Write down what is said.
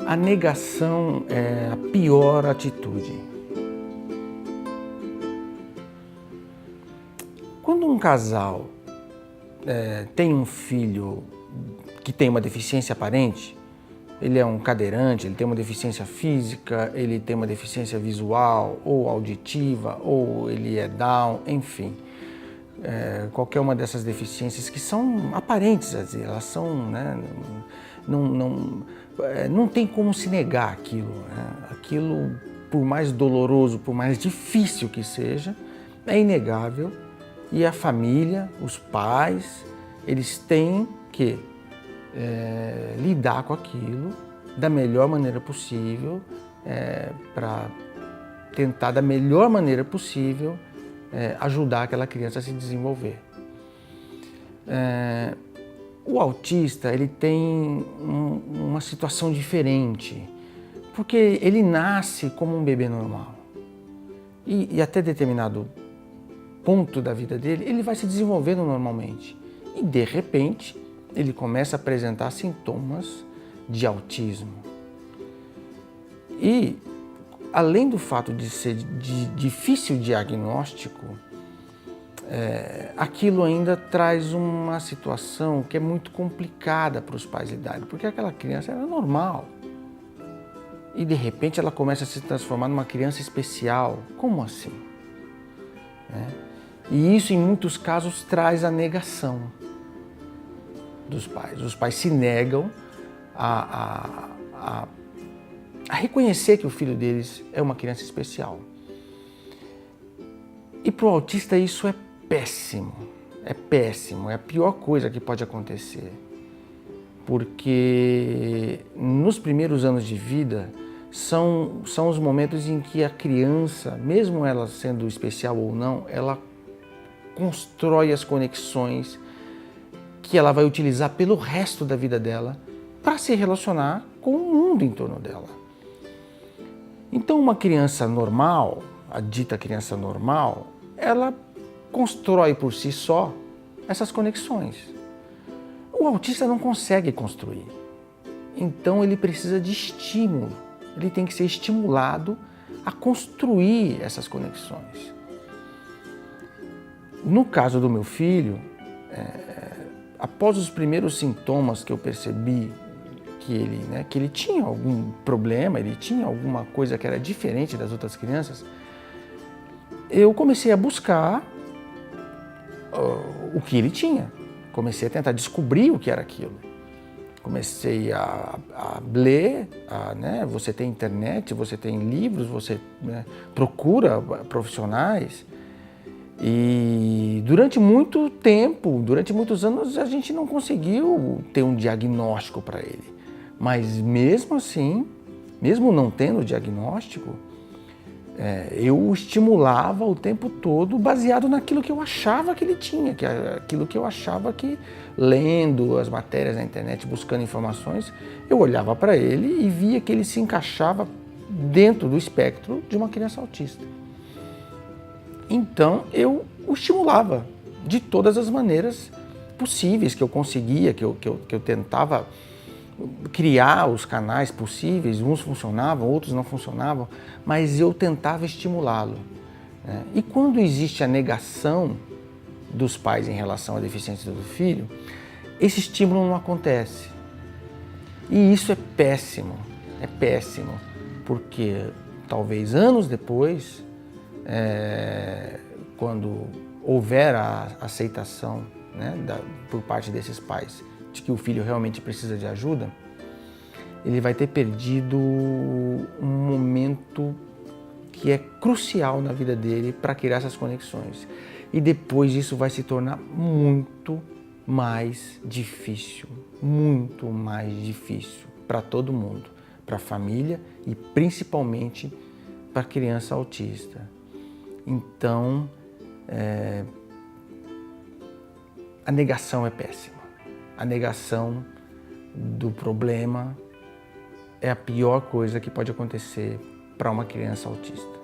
A negação é a pior atitude. Quando um casal tem um filho que tem uma deficiência aparente, ele é um cadeirante, ele tem uma deficiência física, ele tem uma deficiência visual ou auditiva, ou ele é Down, enfim. Qualquer uma dessas deficiências que são aparentes, elas são, né, não tem como se negar aquilo, né? Aquilo, por mais doloroso, por mais difícil que seja, é inegável, e a família, os pais, eles têm que lidar com aquilo da melhor maneira possível, para tentar da melhor maneira possível ajudar aquela criança a se desenvolver. O autista, ele tem uma situação diferente, porque ele nasce como um bebê normal e até determinado ponto da vida dele, ele vai se desenvolvendo normalmente e de repente ele começa a apresentar sintomas de autismo. E além do fato de ser de difícil diagnóstico, aquilo ainda traz uma situação que é muito complicada para os pais lidarem, porque aquela criança era normal e de repente ela começa a se transformar numa criança especial. Como assim? E isso em muitos casos traz a negação dos pais. Os pais se negam a reconhecer que o filho deles é uma criança especial. E para o autista isso é péssimo, é a pior coisa que pode acontecer. Porque nos primeiros anos de vida são os momentos em que a criança, mesmo ela sendo especial ou não, ela constrói as conexões que ela vai utilizar pelo resto da vida dela para se relacionar com o mundo em torno dela. Então uma criança normal, a dita criança normal, ela constrói por si só essas conexões. O autista não consegue construir. Então ele precisa de estímulo. Ele tem que ser estimulado a construir essas conexões. No caso do meu filho, após os primeiros sintomas que eu percebi que ele tinha algum problema, ele tinha alguma coisa que era diferente das outras crianças, eu comecei a buscar o que ele tinha. Comecei a tentar descobrir o que era aquilo. Comecei a ler, você tem internet, você tem livros, você procura profissionais. E durante muito tempo, durante muitos anos, a gente não conseguiu ter um diagnóstico para ele. Mas mesmo assim, mesmo não tendo diagnóstico, eu o estimulava o tempo todo baseado naquilo que eu achava que ele tinha, aquilo que eu achava que, lendo as matérias na internet, buscando informações, eu olhava para ele e via que ele se encaixava dentro do espectro de uma criança autista. Então eu o estimulava de todas as maneiras possíveis que eu conseguia, que eu tentava criar os canais possíveis. Uns funcionavam, outros não funcionavam, mas eu tentava estimulá-lo. E quando existe a negação dos pais em relação à deficiência do filho, esse estímulo não acontece. E isso é péssimo, porque talvez anos depois, quando houver a aceitação por parte desses pais de que o filho realmente precisa de ajuda, ele vai ter perdido um momento que é crucial na vida dele para criar essas conexões. E depois isso vai se tornar muito mais difícil para todo mundo, para a família e principalmente para a criança autista. Então, a negação é péssima. A negação do problema é a pior coisa que pode acontecer para uma criança autista.